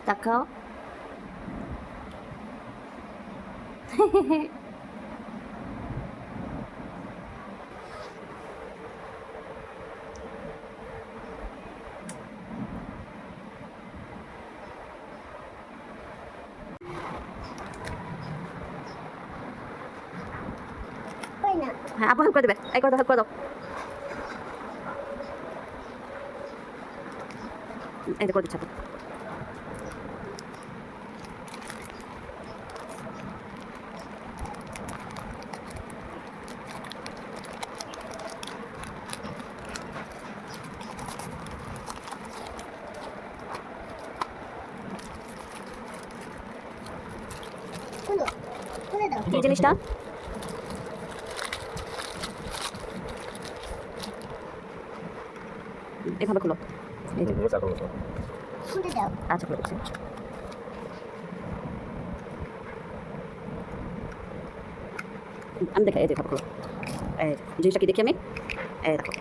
তাকাও। হ্যাঁ, আপু হেল্প করে দেবে। এই করে দাও, হেল্প করে দাও। এই যে করে দিচ্ছি আপু। কি জিনিসটা? এভাবে খুলো। আচ্ছা, খুলে দিচ্ছি। আমি দেখাই, এই যে খুলো। এই জিনিসটা কি দেখি আমি? এই দেখো।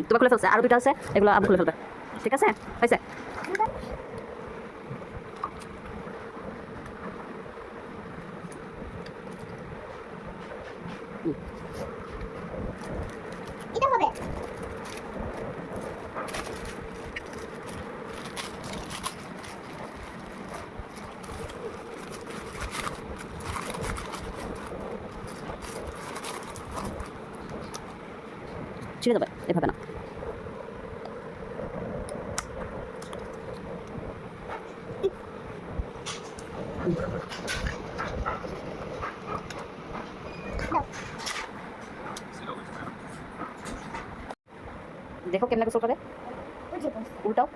তোমার খুলে ফেলছে, আরো দুটো আছে, এগুলো আবার খুলে ফেলবে। ঠিক আছে, হয়েছে? এটা হবে। ছিঁড়ে দেবে, এভাবে না। দেখো কেমনে গোসল করে। উল্টাও,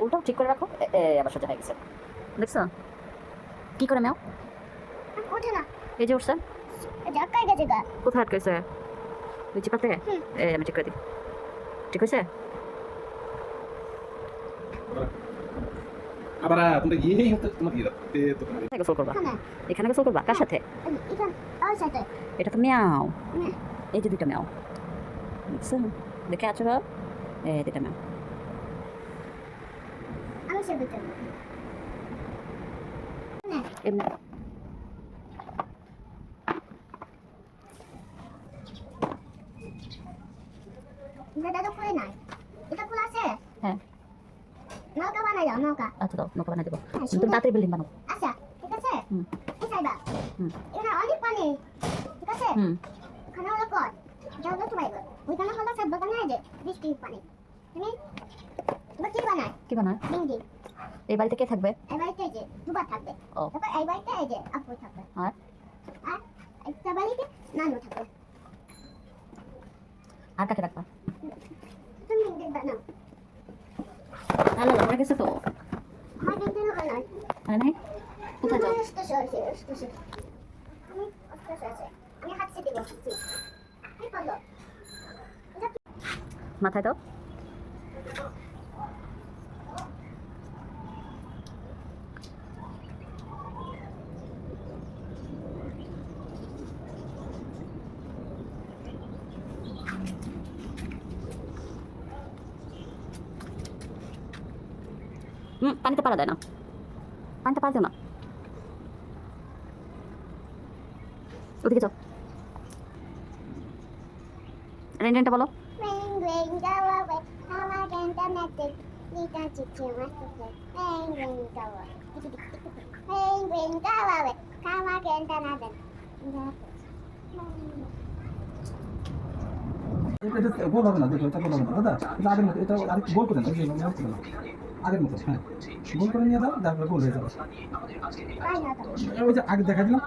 উল্টাও, ঠিক করে রাখো। আবার সোজা হয়ে গেছে, দেখছো কি করে ম্যাও? ওঠে না। এই যে উঠছে। কোথায় আটকাইছে? ওই চিপার থেকে? আমি ঠিক করে দিই। ঠিক হয়েছে? আবার তোমরা গিয়েই হতে তোমার দিয়ে দাও গোসল করবা? এখানে গোসল করবা কার সাথে? এটা তো ম্যাও। এই যে দুইটা ম্যাও, দেখছো? দেখে আছো? দুইটা ম্যাও। এমনি হ্যাঁ, নৌকা বানাই দাও, নৌকা। আচ্ছা দাও, নৌকা বানাই দেবো। তুমি তাড়াতাড়ি বিল্ডিং বানাও। আচ্ছা, ঠিক আছে। হুম এই সাইডা হুম এখানে অনেক পানি, ঠিক আছে। হুম। ওখানে হলো কট, যাও তো তোমার ওইখানে হলো সব দোকানে আছে বৃষ্টি পানি। তুমি এবার কি বানায়? কি বানায়? বিল্ডিং। এই বাড়িতে কে থাকবে? এই বাড়িতে এই যে দুবার থাকবে। ও, তারপর এই বাড়িতে এই যে আপু থাকবে। আর আর একটা বাড়িতে নানু থাকবে। আর কাকে রাখবা? তুমি দেখবে না, হ্যালো, হয়ে গেছে তো? আমার দেখতে হবে না। হয় নাই? কোথায় যাও? আমি হাঁটতে দিব। এই বলো মাথায় দাও। পানিতে পারা যায় না, পানিতে পারা যায় না। ওদিকে যাও। রেন্ডেনটা বলো। penguin go away, how I can connect it. Nita chichi masuk. Penguin go away. Penguin go away, how I can connect it. এটা গোল হবে না, দেখো এটা গোল হবে না দাদা, এটা আগের মতো, এটা আরেকটু গোল করে নাও, এই যে হচ্ছে না আগের মতো। হ্যাঁ, গোল করে নিয়ে দাও, তারপরে গোল হয়ে যাবে। ওই যে আগে দেখা দিলাম।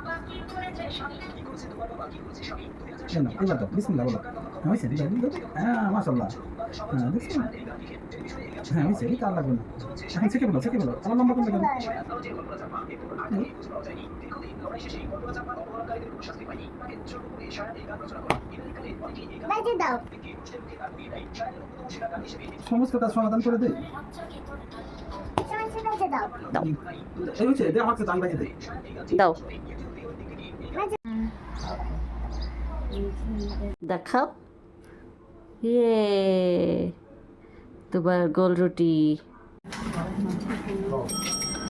কেন এবার দাও, বিসমিল্লাহ বলো। হ্যাঁ হয়েছে, হ্যাঁ মাশাআল্লাহ। হ্যাঁ দেখছি, হ্যাঁ হয়েছে, এটা আর লাগবে না। এখন থেকে বলো, থেকে বলো, আমার লম্বা করলে কেন? বাইরে দাও। সমস্ত কাজ সমাধান করে দেয়। বাইরে দাও। দাও এই হচ্ছে, দে আমাকে টান বাইরে দেয়। দাও। দেখাও। ইয়ে, তোমার গোল রুটি।